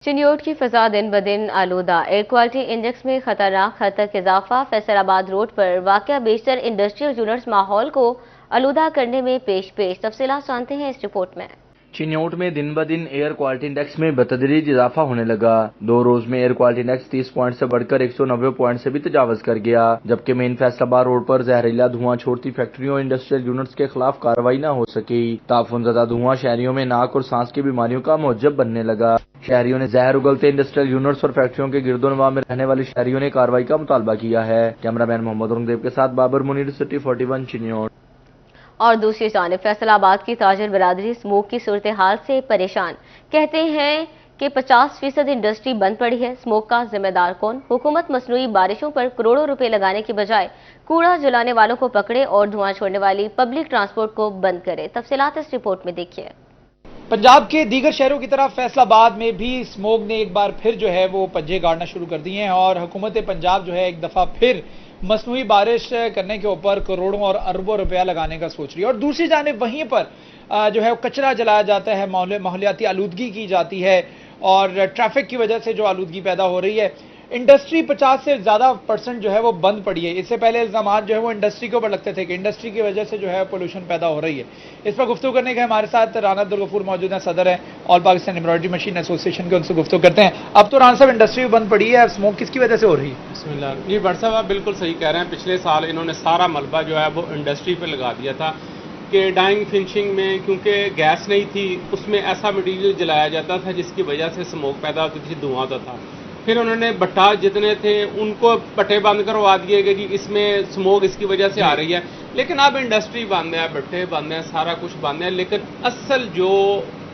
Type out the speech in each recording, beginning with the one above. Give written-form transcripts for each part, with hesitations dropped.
चिन्योट की फजा दिन ब दिन आलूदा। एयर क्वालिटी इंडेक्स में खतरनाक हद तक इजाफा। फैसलाबाद रोड पर वाक़या बेशतर इंडस्ट्रियल यूनिट्स माहौल को आलूदा करने में पेश तफसीलात जानते हैं इस रिपोर्ट में। चिन्योट में दिन ब दिन एयर क्वालिटी इंडेक्स में बतदरीज इजाफा होने लगा। 2 रोज में एयर क्वालिटी इंडेक्स 30 पॉइंट से बढ़कर 190 पॉइंट से भी तजावज कर गया, जबकि मेन फैसलाबाद रोड पर जहरीला धुआं छोड़ती फैक्ट्रियों और इंडस्ट्रियल यूनिट्स के खिलाफ कार्रवाई न हो सकी। ताफुनज़दा धुआं शहरियों में नाक और सांस की बीमारियों का मौजब बनने लगा। शहरियों ने जहर उगलते इंडस्ट्रियल यूनिट्स और फैक्ट्रियों के गिरदोनवा में रहने वाले शहरियों ने कार्रवाई का मुतालबा किया है। कैमरामैन मोहम्मद औरंगजेब के साथ बाबर मुनीर, सिटी 41 चिन्योट। और दूसरी जानिब फैसलाबाद की ताजिर बरादरी स्मोक की सूरत हाल से परेशान। कहते हैं कि 50% इंडस्ट्री बंद पड़ी है। स्मोक का जिम्मेदार कौन? हुकूमत मसनूई बारिशों पर करोड़ों रुपए लगाने की बजाय कूड़ा जलाने वालों को पकड़े और धुआं छोड़ने वाली पब्लिक ट्रांसपोर्ट को बंद करे। तफसीलात इस रिपोर्ट में देखिए। पंजाब के दीगर शहरों की तरह फैसलाबाद में भी स्मोक ने एक बार फिर जो है वो पंजे गाड़ना शुरू कर दिए हैं और हुकूमत पंजाब जो है एक दफा फिर मसनूई बारिश करने के ऊपर करोड़ों और अरबों रुपया लगाने का सोच रही है। और दूसरी जानिब वहीं पर जो है कचरा जलाया जाता है, माहौलियाती आलूदगी की जाती है और ट्रैफिक की वजह से जो आलूदगी पैदा हो रही है। इंडस्ट्री 50 से ज़्यादा % जो है वो बंद पड़ी है। इससे पहले इल्जामात जो है वो इंडस्ट्री के ऊपर लगते थे कि इंडस्ट्री की वजह से जो है पोल्यूशन पैदा हो रही है। इस पर गुफ्तगू करने के हमारे साथ राना अब्दुल गफूर मौजूद हैं, सदर हैं all Pakistan embroidery machine association के। उनसे गुफ्तगू करते हैं। अब तो राना साहब इंडस्ट्री भी बंद पड़ी है, स्मोक किसकी वजह से हो रही है? बिस्मिल्लाह जी, भट्ट साहब आप बिल्कुल सही कह रहे हैं। पिछले साल इन्होंने सारा मलबा जो है वो इंडस्ट्री पे लगा दिया था कि डाइंग फिनिशिंग में क्योंकि गैस नहीं थी उसमें ऐसा मटीरियल जलाया जाता था जिसकी वजह से स्मोक पैदा होती थी, धुआं होता था। फिर उन्होंने भट्टा जितने थे उनको पट्टे बंद करवा दिए कि जी इसमें स्मोक इसकी वजह से आ रही है। लेकिन अब इंडस्ट्री बंद है, भट्टे बंद है, सारा कुछ बंद है, लेकिन असल जो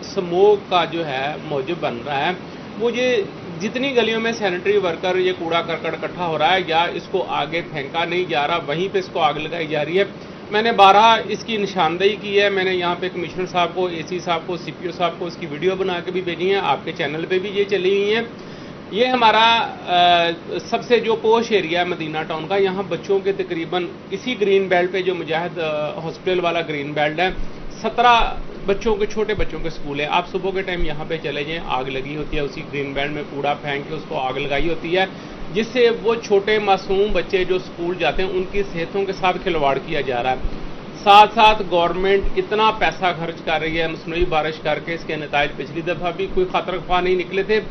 स्मोक का जो है मौजब बन रहा है वो ये जितनी गलियों में सैनिटरी वर्कर ये कूड़ा करकट इकट्ठा हो रहा है या इसको आगे फेंका नहीं जा रहा, वहीं पे इसको आग लगाई जा रही है। मैंने 12 इसकी निशानदेही की है। मैंने यहाँ पे कमिश्नर साहब को, एसी साहब को, सीपीओ साहब को इसकी वीडियो बना के भी भेजी है। आपके चैनल पे भी ये चली हुई है। ये हमारा सबसे जो पोश एरिया है मदीना टाउन का, यहाँ बच्चों के तकरीबन इसी ग्रीन बेल्ट पे जो मुजाहिद हॉस्पिटल वाला ग्रीन बेल्ट है, 17 बच्चों के, छोटे बच्चों के स्कूल है। आप सुबह के टाइम यहाँ पे चले जाएं, आग लगी होती है, उसी ग्रीन बेल्ट में कूड़ा फेंक के उसको आग लगाई होती है, जिससे वो छोटे मासूम बच्चे जो स्कूल जाते हैं उनकी सेहतों के साथ खिलवाड़ किया जा रहा है। साथ साथ गवर्नमेंट इतना पैसा खर्च कर रही है मसनूई बारिश करके, इसके नताइज पिछली दफ़ा भी कोई खतरा खा नहीं निकले थे।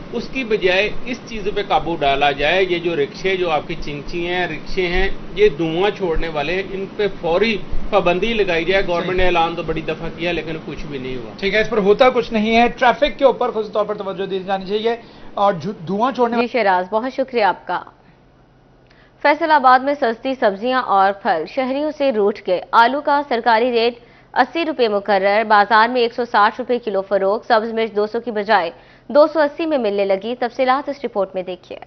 उसकी बजाय इस चीज़ों पे काबू डाला जाए। ये जो रिक्शे, जो आपकी चिंची हैं, रिक्शे हैं, ये धुआं छोड़ने वाले, इन पे फौरी पाबंदी लगाई जाए। गवर्नमेंट ने ऐलान तो बड़ी दफ़ा किया लेकिन कुछ भी नहीं हुआ। ठीक है, इस पर होता कुछ नहीं है। ट्रैफिक के ऊपर खास तौर पर तवज्जो दी जानी चाहिए और धुआं छोड़ने। जी शहराज, बहुत शुक्रिया आपका। फैसलाबाद में सस्ती सब्जियां और फल शहरियों से रूठ गए। आलू का सरकारी रेट 80 रुपये मुकर्रर, बाजार में 160 रुपये किलो फरोख्त। सब्ज मिर्च 200 की बजाय 280 में मिलने लगी। तफसीलात इस रिपोर्ट में देखिए।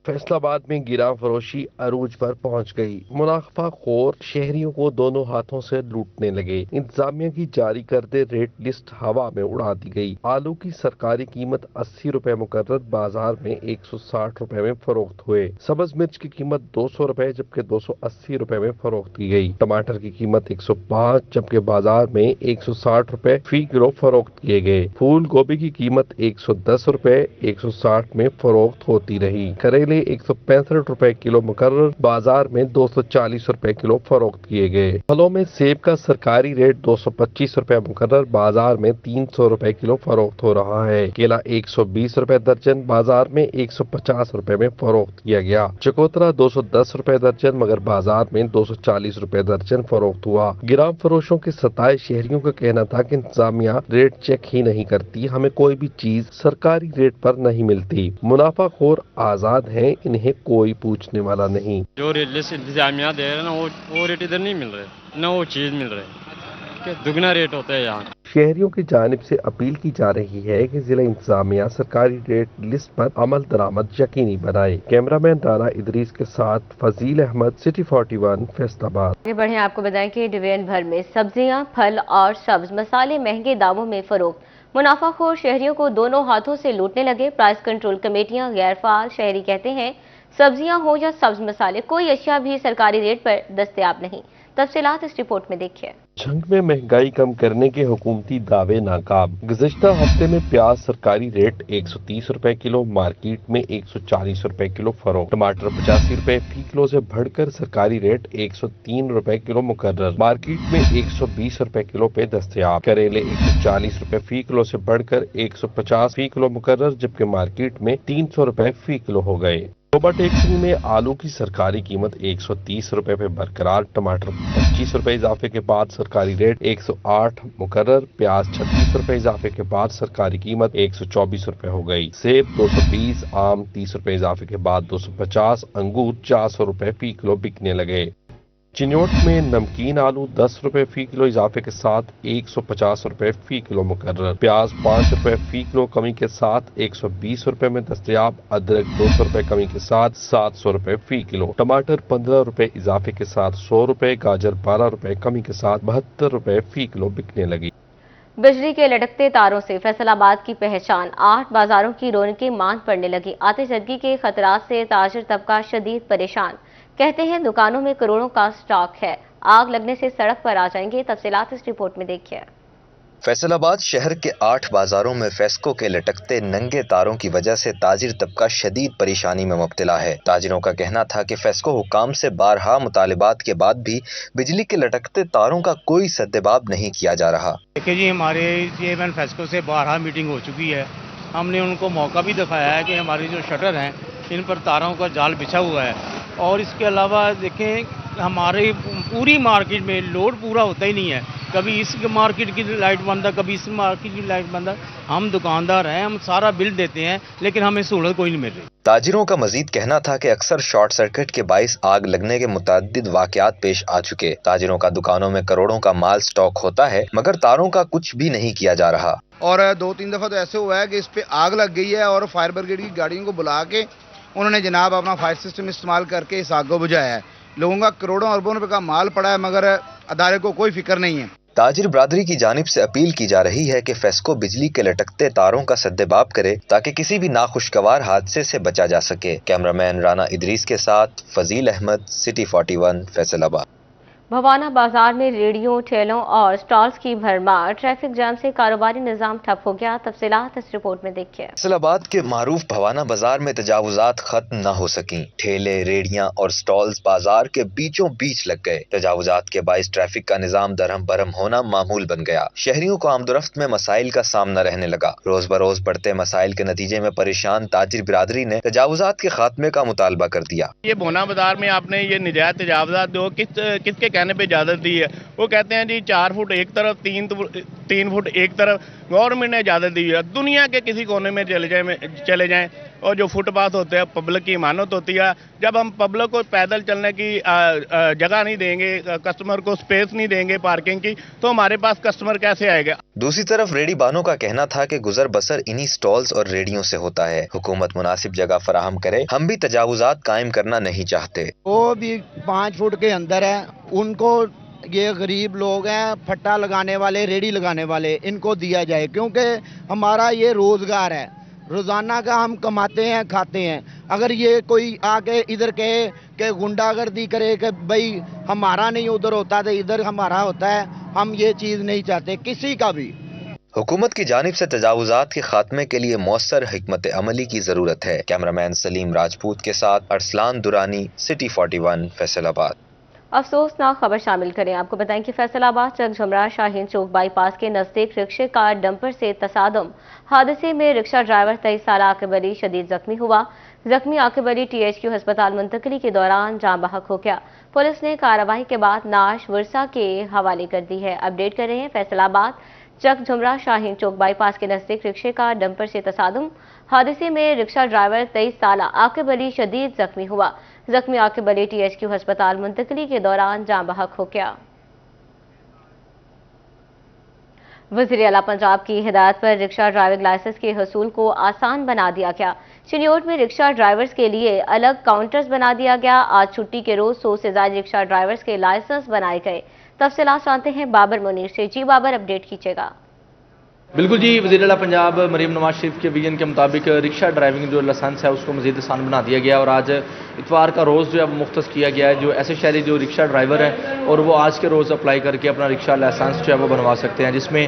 फैसलाबाद में गिरा फरोशी अरूज पर पहुंच गई। मुनाफा खोर शहरियों को दोनों हाथों से लूटने लगे। इंतजामिया की जारी करदे रेट लिस्ट हवा में उड़ा दी गई। आलू की सरकारी कीमत 80 रुपए मुकर्रर, बाजार में 160 रुपए में फरोख्त हुए। सब्ज मिर्च की कीमत 200 रुपए जबकि 280 रुपए में फरोख्त की गई। टमाटर की कीमत 105 जबकि बाजार में 160 रुपए फी किलो फरोख्त किए गए। फूल गोभी की कीमत 110 रुपए 160 में फरोख्त होती रही। करेले 165 रुपए किलो मुकर्रर, बाजार में 240 रुपए किलो फरोख्त किए गए। फलों में सेब का सरकारी रेट 225 रुपए मुकर्रर, बाजार में 300 रुपए किलो फरोख्त हो रहा है। केला 120 रुपए दर्जन, बाजार में 150 रुपए में फरोख्त किया गया। चकोतरा 210 रुपए दर्जन मगर बाजार में 240 रुपए दर्जन फरोख्त हुआ। गिराम फरोशों के सताए शहरियों का कहना था कि इंतजामिया रेट चेक ही नहीं करती, हमें कोई भी चीज सरकारी रेट पर नहीं मिलती। मुनाफा खोर आजाद है, इन्हें कोई पूछने वाला नहीं। जो रेट लिस्ट इंतजामिया दे रहे हैं ना वो रेट इधर नहीं मिल रहे, ना वो चीज मिल रही, दुगना रेट होता है यहाँ। शहरियों की जानिब से अपील की जा रही है कि जिला इंतजामिया सरकारी रेट लिस्ट पर अमल दरामद यकीनी बनाए। कैमरामैन राना इदरीस के साथ फजील अहमद, सिटी 41 फैसलाबाद। आगे बढ़े, आपको बताएं कि डिवीजन भर में सब्जियां, फल और सब्ज मसाले महंगे दामों में फरोख्त। मुनाफाखोर शहरियों को दोनों हाथों से लूटने लगे। प्राइस कंट्रोल कमेटियां गैर फाल। शहरी कहते हैं सब्जियां हो या सब्ज मसाले, कोई अशिया भी सरकारी रेट पर दस्तयाब नहीं। तफसीलात इस रिपोर्ट में देखिए। जंग में महंगाई कम करने के हुकूमती दावे नाकाम। गुज़िश्ता हफ्ते में प्याज सरकारी रेट 130 रुपए किलो, मार्केट में 140 रुपए किलो फरोख्त। टमाटर 85 रुपए फी किलो से बढ़कर सरकारी रेट 103 रुपए किलो मुकर्रर, मार्केट में 120 रुपए किलो पे दस्तयाब। करेले 140 रुपए फी किलो से बढ़कर 150 फी किलो मुकर्रर, जबकि मार्केट में 300 रुपए फी किलो हो गए। सुबह टेक्सरी में आलू की सरकारी कीमत 130 रुपए पे बरकरार, टमाटर 25 रुपए इजाफे के बाद सरकारी रेट 108 मुकर्रर, प्याज 36 रुपए इजाफे के बाद सरकारी कीमत 124 रुपए हो गई। सेब 220, आम 30 रुपए इजाफे के बाद 250, अंगूर 400 रुपए फी किलो बिकने लगे। चिन्योट में नमकीन आलू 10 रुपए फी किलो इजाफे के साथ 150 रुपए फी किलो मुकर्रर, प्याज 5 रुपए फी किलो कमी के साथ 120 रुपए में दस्तयाब, अदरक 200 रुपए कमी के साथ 700 रुपए फी किलो, टमाटर 15 रुपए इजाफे के साथ 100 रुपए, गाजर 12 रुपए कमी के साथ 72 रुपए फी किलो बिकने लगी। बिजली के लटकते तारों से फैसलाबाद की पहचान, 8 बाजारों की रौनकें मांद पड़ने लगी। आतिशबाजी के खतरात से ताजिर तबका शदीद परेशान, कहते हैं दुकानों में करोड़ों का स्टॉक है, आग लगने से सड़क पर आ जाएंगे। तफसीलात इस रिपोर्ट में देखिए। फैसलाबाद शहर के 8 बाजारों में फेस्को के लटकते नंगे तारों की वजह से ताजिर तबका शदीद परेशानी में मुब्तला है। ताजिरों का कहना था कि फेस्को हुकाम से बारहा मुतालिबात के बाद भी बिजली के लटकते तारों का कोई सद्देबाब नहीं किया जा रहा। देखिए जी, हमारे चेयरमैन फेस्को से बारहा मीटिंग हो चुकी है। हमने उनको मौका भी दिखाया है कि हमारी जो शटर हैं इन पर तारों का जाल बिछा हुआ है, और इसके अलावा देखें हमारे पूरी मार्केट में लोड पूरा होता ही नहीं है। कभी इस मार्केट की लाइट बंद है, कभी इस मार्केट की लाइट बंद है। हम दुकानदार हैं, हम सारा बिल देते हैं, लेकिन हमें सहूलत कोई नहीं मिल रही। ताजिरों का मजीद कहना था कि अक्सर शॉर्ट सर्किट के बाइस आग लगने के मुतअद्दिद वाकयात पेश आ चुके। ताजिरों का दुकानों में करोड़ों का माल स्टॉक होता है, मगर तारों का कुछ भी नहीं किया जा रहा। और 2-3 दफा तो ऐसे हुआ है कि इस पे आग लग गई है और फायर ब्रिगेड की गाड़ियों को बुला के उन्होंने जनाब अपना फायर सिस्टम इस्तेमाल करके इस आग को बुझाया है। लोगों का करोड़ों अरबों रुपए का माल पड़ा है, मगर अदारे को कोई फिक्र नहीं है। ताजिर बरादरी की जानिब से अपील की जा रही है कि फेस्को बिजली के लटकते तारों का सद्देबाब करे ताकि किसी भी नाखुशगवार हादसे से बचा जा सके। कैमरामैन राना इदरीस के साथ फजील अहमद, सिटी 41, फैसलाबाद। भवाना बाजार में रेडियो, ठेलों और स्टॉल्स की भरमार, ट्रैफिक जाम से कारोबारी निजाम ठप हो गया। तफसीलात इस रिपोर्ट में देखिए। फैसलाबाद के मारूफ भवाना बाजार में तजावुजात खत्म न हो सकी। ठेले, रेडियां और स्टॉल्स बाजार के बीचों बीच लग गए। तजावुजात के बाइस ट्रैफिक का निजाम दरहम बरहम होना मामूल बन गया। शहरियों को आमदोरफ्त में मसाइल का सामना रहने लगा। रोज बरोज बढ़ते मसाइल के नतीजे में परेशान ताजिर बिरादरी ने तजावुजात के खात्मे का मुतालबा कर दिया। ये भवाना बाजार में आपने ये निजायज तजावुजात दो किसके कहने पे इजाजत दी है? वो कहते हैं जी 4 फुट एक तरफ, 3 फुट एक तरफ, गवर्नमेंट ने इजाजत दी है। दुनिया के किसी कोने में चले जाएं और जो फुटपाथ होते हैं पब्लिक की इमानत होती है। जब हम पब्लिक को पैदल चलने की जगह नहीं देंगे, कस्टमर को स्पेस नहीं देंगे पार्किंग की, तो हमारे पास कस्टमर कैसे आएगा? दूसरी तरफ रेडी बानों का कहना था कि गुजर बसर इन्हीं स्टॉल्स और रेडियों से होता है। हुकूमत मुनासिब जगह फराहम करे, हम भी तजावुजात कायम करना नहीं चाहते। वो भी 5 फुट के अंदर है, उनको ये गरीब लोग हैं, फट्टा लगाने वाले, रेडी लगाने वाले, इनको दिया जाए, क्योंकि हमारा ये रोजगार है, रोजाना का हम कमाते हैं, खाते हैं। अगर ये कोई आके इधर कहे कि गुंडागर्दी करे कि भाई हमारा नहीं उधर होता तो इधर हमारा होता है, हम ये चीज नहीं चाहते किसी का भी। हुकूमत की जानिब से तजावुजात के खात्मे के लिए मौसर हिकमत अमली की जरूरत है। कैमरामैन सलीम राजपूत के साथ अरसलान दुरानी, सिटी 41, फैसलाबाद। अफसोसनाक खबर शामिल करें। आपको बताएं कि फैसलाबाद चक झमरा शाहीन चौक बाईपास के नजदीक रिक्शे का डंपर से तसादम। हादसे में रिक्शा ड्राइवर 23 साल आकिब अली शदीद जख्मी हुआ। जख्मी आकिब अली THQ अस्पताल मुंतकिली के दौरान जान बहक हो गया। पुलिस ने कार्रवाई के बाद नाश वर्सा के हवाले कर दी है। अपडेट कर रहे हैं फैसलाबाद चक झुमरा शाहीन चौक बाईपास के नजदीक रिक्शे का डंपर से तसादम। हादसे में रिक्शा ड्राइवर 23 साल आकिब अली शदीद जख्मी हुआ। जख्मी आकिब अली THQ अस्पताल मुंतकिली के दौरान जान बहक हो गया। वज़ीर आला पंजाब की हिदायत पर रिक्शा ड्राइविंग लाइसेंस के हसूल को आसान बना दिया गया। चिन्योट में रिक्शा ड्राइवर्स के लिए अलग काउंटर्स बना दिया गया। आज छुट्टी के रोज 100 से ज्यादा रिक्शा ड्राइवर्स के लाइसेंस बनाए गए। तफसीलात जानते हैं बाबर मुनीर से। जी बाबर, अपडेट कीजिएगा। बिल्कुल जी, वज़ीर आला पंजाब मरीम नवाज शरीफ के विजन के मुताबिक रिक्शा ड्राइविंग जो लाइसेंस है उसको मज़ीद आसान बना दिया गया और आज इतवार का रोज़ जो है वो मुख्तस किया गया है। जो ऐसे शहरी जो रिक्शा ड्राइवर हैं اور وہ آج کے روز اپلائی کر کے اپنا رکشہ لائسنس جو ہے وہ بنوا سکتے ہیں، جس میں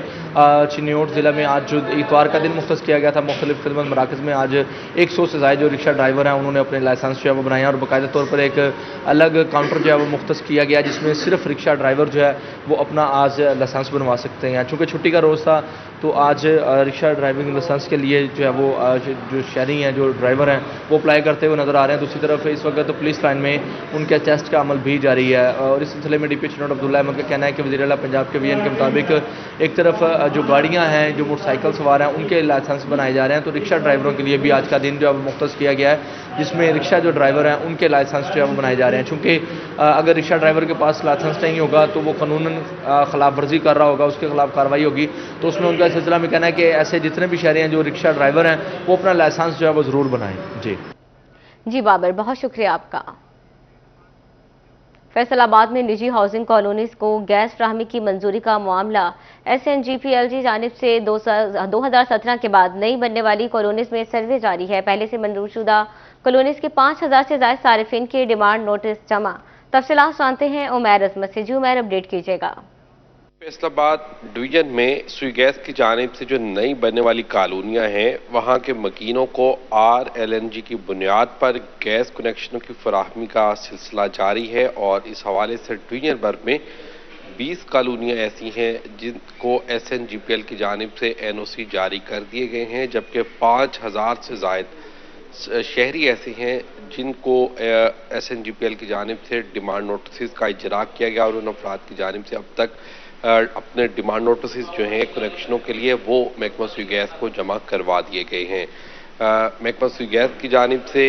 چنیوٹ ضلع میں آج جو اتوار کا دن مختص کیا گیا تھا، مختلف خدمت مراکز میں آج 100 سے زائد جو رکشہ ڈرائیور ہیں انہوں نے اپنے لائسنس جو ہے وہ بنائے ہیں، اور باقاعدہ طور پر ایک الگ کاؤنٹر جو ہے وہ مختص کیا گیا جس میں صرف رکشہ ڈرائیور جو ہے وہ اپنا آج لائسنس بنوا سکتے ہیں۔ چونکہ چھٹی کا روز تھا تو آج رکشہ ڈرائیونگ لائسنس کے لیے جو ہے وہ جو شہری ہیں، جو ڈرائیور ہیں، وہ اپلائی کرتے ہوئے نظر آ رہے ہیں۔ دوسری طرف اس وقت پولیس لائن میں ان کے ٹیسٹ کا عمل بھی جاری ہے، اور اس سلسلے میں ڈی پی چنوٹ عبداللہ احمد کا کہنا ہے کہ وزیر اعلیٰ پنجاب کے وی این کے مطابق ایک طرف جو گاڑیاں ہیں، جو موٹر سائیکل سوار ہیں، ان کے لائسنس بنائے جا رہے ہیں، تو رکشہ ڈرائیوروں کے لیے بھی آج کا دن جو ہے وہ مختص کیا گیا ہے، جس میں رکشہ جو ڈرائیور ہیں ان کے لائسنس جو ہے وہ بنائے جا رہے ہیں۔ چونکہ اگر رکشہ ڈرائیور کے پاس لائسنس نہیں ہوگا تو وہ قانون خلاف ورزی کر رہا ہوگا، اس کے خلاف کارروائی ہوگی، تو اس میں ان کا اس سلسلہ میں کہنا ہے کہ ایسے جتنے بھی شہری ہیں جو رکشہ ڈرائیور ہیں وہ اپنا لائسنس جو ہے وہ ضرور بنائیں۔ جی بابر، بہت شکریہ آپ کا۔ فیصل آباد میں نجی ہاؤسنگ کالونیز کو گیس فراہمی کی منظوری کا معاملہ SNGPL کی جانب سے 2017 کے بعد نئی بننے والی کالونیز میں سروے جاری ہے۔ پہلے سے منظور شدہ کالونیز کے 5000 سے زائد صارفین کے ڈیمانڈ نوٹس جمع۔ تفصیلات جانتے ہیں عمیر عظمت سے۔ جی عمیر، اپڈیٹ کیجیے گا۔ فیصل آباد ڈویژن میں سوئی گیس کی جانب سے جو نئی بننے والی کالونیاں ہیں، وہاں کے مکینوں کو RLNG کی بنیاد پر گیس کنیکشنوں کی فراہمی کا سلسلہ جاری ہے، اور اس حوالے سے ڈویژن بھر میں 20 کالونیاں ایسی ہیں جن کو SNGPL کی جانب سے NOC جاری کر دیے گئے ہیں، جبکہ 5000 سے زائد شہری ایسے ہیں جن کو SNGPL کی جانب سے ڈیمانڈ نوٹسز کا اجرا کیا گیا، اور ان افراد کی جانب سے اب تک اپنے ڈیمانڈ نوٹسز جو ہیں کنیکشنوں کے لیے وہ محکمہ سوئی گیس کو جمع کروا دیے گئے ہیں۔ محکمہ سوئی گیس کی جانب سے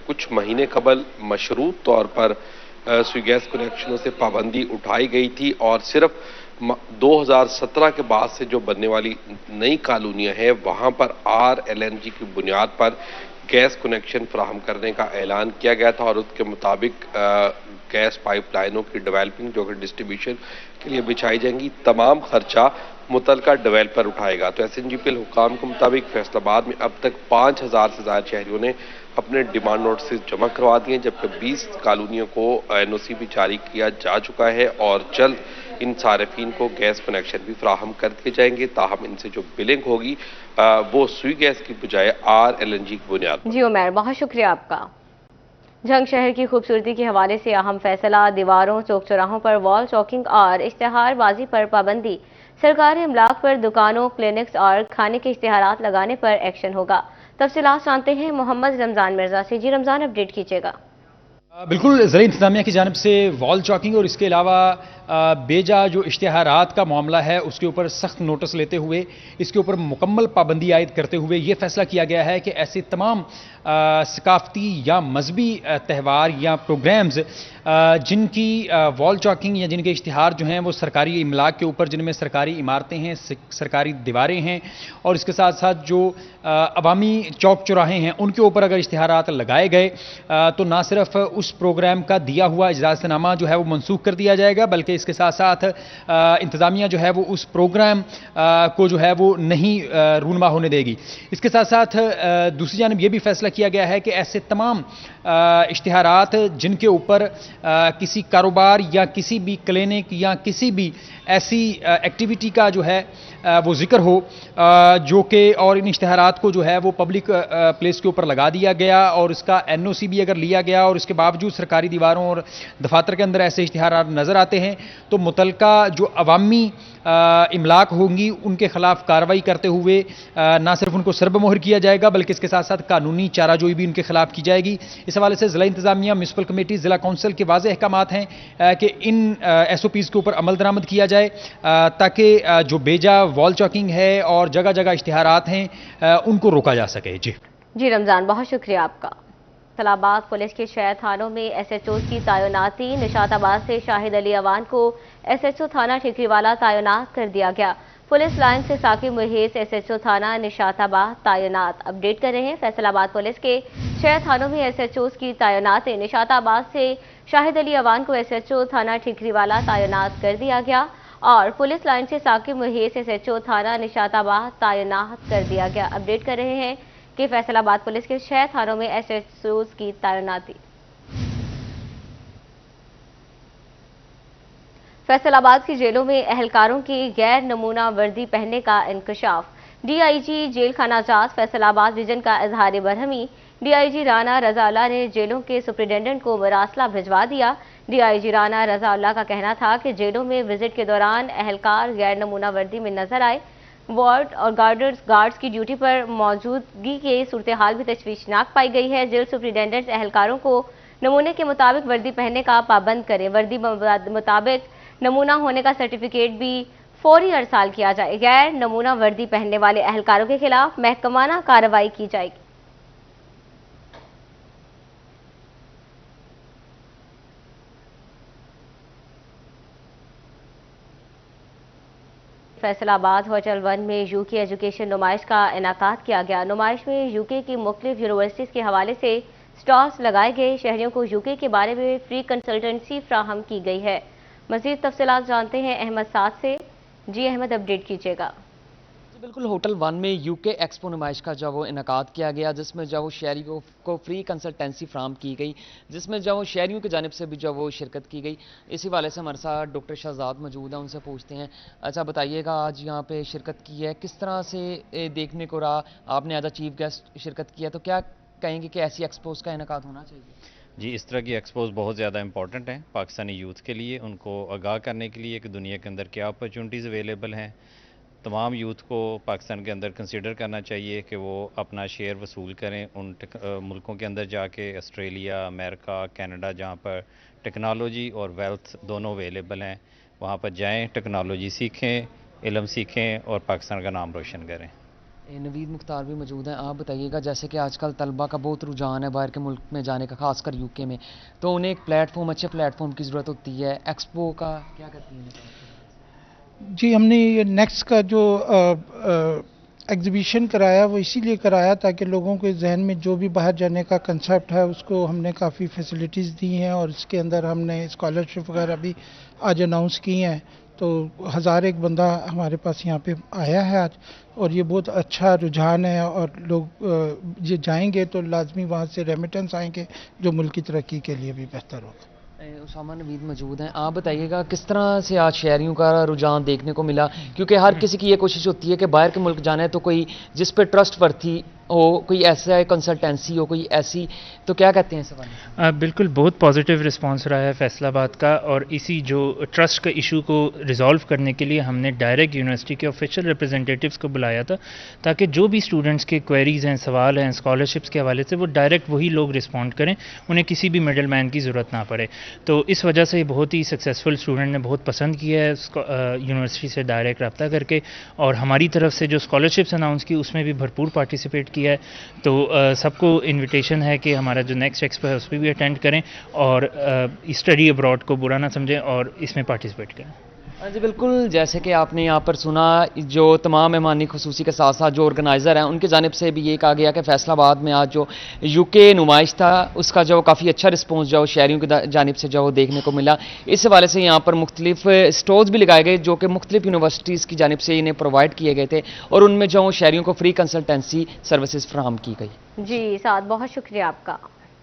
کچھ مہینے قبل مشروط طور پر سوئی گیس کنیکشنوں سے پابندی اٹھائی گئی تھی، اور صرف 2017 کے بعد سے جو بننے والی نئی کالونیاں ہیں وہاں پر RLNG کی بنیاد پر گیس کنیکشن فراہم کرنے کا اعلان کیا گیا تھا، اور اس کے مطابق گیس پائپ لائنوں کی ڈیولپنگ جو کہ ڈسٹریبیوشن کے لیے بچھائی جائیں گی، تمام خرچہ متعلقہ ڈیولپر اٹھائے گا۔ تو SNGPL حکام کے مطابق فیصل آباد میں اب تک 5000 سے زائد شہریوں نے اپنے ڈیمانڈ نوٹسز جمع کروا دیے ہیں، جبکہ 20 کالونیوں کو NOC بھی جاری کیا جا چکا ہے، اور جلد ان صارفین کو گیس کنیکشن بھی فراہم کر دیے جائیں گے، تاہم ان سے جو بلنگ ہوگی وہ سوئی گیس کی بجائے RLNG کی بنیاد پر۔ جی عمیر، بہت شکریہ آپ کا۔ جھنگ شہر کی خوبصورتی کے حوالے سے اہم فیصلہ، دیواروں، چوک چوراہوں پر وال چاکنگ اور اشتہار بازی پر پابندی، سرکاری املاک پر دکانوں، کلینکس اور کھانے کے اشتہارات لگانے پر ایکشن ہوگا۔ تفصیلات جانتے ہیں محمد رمضان مرزا سے۔ جی رمضان، اپڈیٹ کیجیے گا۔ بالکل، ضلع انتظامیہ کی جانب سے وال چاکنگ اور اس کے علاوہ بے جا جو اشتہارات کا معاملہ ہے اس کے اوپر سخت نوٹس لیتے ہوئے اس کے اوپر مکمل پابندی عائد کرتے ہوئے یہ فیصلہ کیا گیا ہے کہ ایسے تمام ثقافتی یا مذہبی تہوار یا پروگرامز جن کی وال چاکنگ یا جن کے اشتہار جو ہیں وہ سرکاری املاک کے اوپر، جن میں سرکاری عمارتیں ہیں، سرکاری دیواریں ہیں، اور اس کے ساتھ ساتھ جو عوامی چوک چوراہے ہیں ان کے اوپر اگر اشتہارات لگائے گئے تو نہ صرف اس پروگرام کا دیا ہوا اجازت نامہ جو ہے وہ منسوخ کر دیا جائے گا، بلکہ اس کے ساتھ ساتھ انتظامیہ جو ہے وہ اس پروگرام کو جو ہے وہ نہیں رونما ہونے دے گی۔ اس کے ساتھ ساتھ دوسری جانب یہ بھی فیصلہ کیا گیا ہے کہ ایسے تمام اشتہارات جن کے اوپر کسی کاروبار یا کسی بھی کلینک یا کسی بھی ایسی ایکٹیویٹی کا جو ہے وہ ذکر ہو جو کہ، اور ان اشتہارات کو جو ہے وہ پبلک پلیس کے اوپر لگا دیا گیا اور اس کا NOC بھی اگر لیا گیا اور اس کے باوجود سرکاری دیواروں اور دفاتر کے اندر ایسے اشتہارات نظر آتے ہیں تو متعلقہ جو عوامی املاک ہوں گی ان کے خلاف کارروائی کرتے ہوئے نہ صرف ان کو سرب مہر کیا جائے گا بلکہ اس کے ساتھ ساتھ قانونی چارہ جوئی بھی ان کے خلاف کی جائے گی۔ اس حوالے سے ضلع انتظامیہ، میونسپل کمیٹی، ضلع کونسل کے واضح احکامات ہیں کہ ان SOPs کے اوپر عمل درآمد کیا جائے تاکہ جو بیجا وال چاکنگ ہے اور جگہ جگہ اشتہارات ہیں ان کو روکا جا سکے۔ جی رمضان، بہت شکریہ آپ کا۔ فیصل آباد پولیس کے 6 تھانوں میں SHOs کی تعیناتی، نشاط آباد سے شاہد علی اوان کو SHO تھانہ ٹھیکری والا تعینات کر دیا گیا۔ پولیس لائن سے ثاقب محیط SHO تھانہ نشاط آباد تعینات۔ اپڈیٹ کر رہے ہیں، فیصل آباد پولیس کے 6 تھانوں میں SHOs کی تعیناتی، نشاط آباد سے شاہد علی اوان کو SHO تھانہ ٹھیکری والا تعینات کر دیا گیا اور پولیس لائن سے ثاقب محیط SHO تھانہ نشاط آباد تعینات کر دیا گیا۔ اپڈیٹ کر رہے ہیں کہ فیصل آباد پولیس کے 6 تھانوں میں SHOs کی تعیناتی۔ فیصل آباد کی جیلوں میں اہلکاروں کی غیر نمونہ وردی پہننے کا انکشاف۔ ڈی آئی جی جیل خانہ جات فیصل آباد ریجن کا اظہار برہمی۔ ڈی آئی جی رانا رضا اللہ نے جیلوں کے سپرنٹینڈنٹ کو مراسلہ بھجوا دیا۔ ڈی آئی جی رانا رضا اللہ کا کہنا تھا کہ جیلوں میں وزٹ کے دوران اہلکار غیر نمونہ وردی میں نظر آئے۔ وارڈ اور گارڈز کی ڈیوٹی پر موجودگی کی صورتحال بھی تشویشناک پائی گئی ہے۔ جیل سپرنٹینڈنٹ اہلکاروں کو نمونے کے مطابق وردی پہننے کا پابند کریں۔ وردی مطابق نمونہ ہونے کا سرٹیفکیٹ بھی فوری ارسال کیا جائے۔ غیر نمونہ وردی پہننے والے اہلکاروں کے خلاف محکمانہ کارروائی کی جائے گی۔ فیصل آباد ہوٹل 1 میں یو کے ایجوکیشن نمائش کا انعقاد کیا گیا۔ نمائش میں یو کے کی مختلف یونیورسٹیز کے حوالے سے سٹالز لگائے گئے۔ شہریوں کو یو کے بارے میں فری کنسلٹنسی فراہم کی گئی ہے۔ مزید تفصیلات جانتے ہیں احمد سعد سے۔ جی احمد، اپڈیٹ کیجیے گا۔ بالکل ہوٹل 1 میں یو کے ایکسپو نمائش کا جو وہ انعقاد کیا گیا، جس میں جو شہریوں کو فری کنسلٹنسی فراہم کی گئی، جس میں جو شہریوں کی جانب سے بھی جو وہ شرکت کی گئی۔ اسی والے سے ہمارے ساتھ ڈاکٹر شہزاد موجود ہیں، ان سے پوچھتے ہیں۔ اچھا بتائیے گا، آج یہاں پہ شرکت کی ہے، کس طرح سے دیکھنے کو رہا؟ آپ نے ایز اے چیف گیسٹ شرکت کیا، تو کیا کہیں گے کہ ایسی ایکسپوز کا انعقاد ہونا چاہیے؟ جی، اس طرح کی ایکسپوز بہت زیادہ امپورٹنٹ ہیں پاکستانی یوتھ کے لیے، ان کو آگاہ کرنے کے لیے کہ دنیا کے اندر کیا اپرچونٹیز اویلیبل ہیں۔ تمام یوتھ کو پاکستان کے اندر کنسیڈر کرنا چاہیے کہ وہ اپنا شیئر وصول کریں ان ملکوں کے اندر جا کے، آسٹریلیا، امریکہ، کینیڈا، جہاں پر ٹیکنالوجی اور ویلتھ دونوں اویلیبل ہیں، وہاں پر جائیں، ٹیکنالوجی سیکھیں، علم سیکھیں اور پاکستان کا نام روشن کریں۔ نوید مختار بھی موجود ہیں۔ آپ بتائیے گا، جیسے کہ آج کل طلبہ کا بہت رجحان ہے باہر کے ملک میں جانے کا، خاص کر یو کے میں، تو انہیں ایک پلیٹ فارم، اچھے پلیٹ فارم کی ضرورت ہوتی ہے۔ ایکسپو کا کیا کرتی ہیں؟ جی، ہم نے یہ نیکسٹ کا جو ایگزیبیشن کرایا وہ اسی لیے کرایا تاکہ لوگوں کے ذہن میں جو بھی باہر جانے کا کنسیپٹ ہے اس کو ہم نے کافی فیسلٹیز دی ہیں، اور اس کے اندر ہم نے اسکالرشپ وغیرہ بھی آج اناؤنس کی ہیں۔ تو 1000 ایک بندہ ہمارے پاس یہاں پہ آیا ہے آج، اور یہ بہت اچھا رجحان ہے، اور لوگ یہ جائیں گے تو لازمی وہاں سے ریمیٹنس آئیں گے جو ملک کی ترقی کے لیے بھی بہتر ہوگا۔ اسامہ نوید موجود ہیں۔ آپ بتائیے گا، کس طرح سے آج شہریوں کا رجحان دیکھنے کو ملا؟ کیونکہ ہر کسی کی یہ کوشش ہوتی ہے کہ باہر کے ملک جانا ہے تو کوئی جس پہ ٹرسٹ ورتھی ہو، کوئی ایسا کنسلٹنسی ہو، کوئی ایسی، تو کیا کہتے ہیں اس بارے؟ بالکل بہت پازیٹیو رسپانس رہا ہے فیصل آباد کا، اور اسی جو ٹرسٹ کا ایشو کو ریزالو کرنے کے لیے ہم نے ڈائریکٹ یونیورسٹی کے آفیشیل ریپرزینٹیٹیوز کو بلایا تھا، تاکہ جو بھی اسٹوڈنٹس کے کوئریز ہیں، سوال ہیں اسکالرشپس کے حوالے سے، وہ ڈائریکٹ وہی لوگ رسپونڈ کریں، انہیں کسی بھی مڈل مین کی ضرورت نہ پڑے۔ تو اس وجہ سے بہت ہی سکسیزفل، اسٹوڈنٹ نے بہت پسند کیا ہے یونیورسٹی سے ڈائریکٹ رابطہ کر کے، اور ہماری طرف سے جو اسکالرشپس اناؤنس کی اس میں بھی بھرپور پارٹیسپیٹ کیا ہے۔ تو سب کو انویٹیشن ہے کہ ہمارا جو نیکسٹ ایکسپو ہے اس پہ بھی اٹینڈ کریں، اور اسٹڈی ابراڈ کو برا نہ سمجھیں اور اس میں پارٹیسپیٹ کریں۔ جی بالکل، جیسے کہ آپ نے یہاں پر سنا، جو تمام مہمانی خصوصی کے ساتھ ساتھ جو آرگنائزر ہیں ان کی جانب سے بھی یہ کہا گیا کہ فیصل آباد میں آج جو یو کے نمائش تھا اس کا جو کافی اچھا رسپانس جو شہریوں کی جانب سے جو دیکھنے کو ملا۔ اس حوالے سے یہاں پر مختلف اسٹالز بھی لگائے گئے جو کہ مختلف یونیورسٹیز کی جانب سے انہیں پرووائڈ کیے گئے تھے، اور ان میں جو شہریوں کو فری کنسلٹنسی سروسز فراہم کی گئی۔ جی سعد، بہت شکریہ آپ کا۔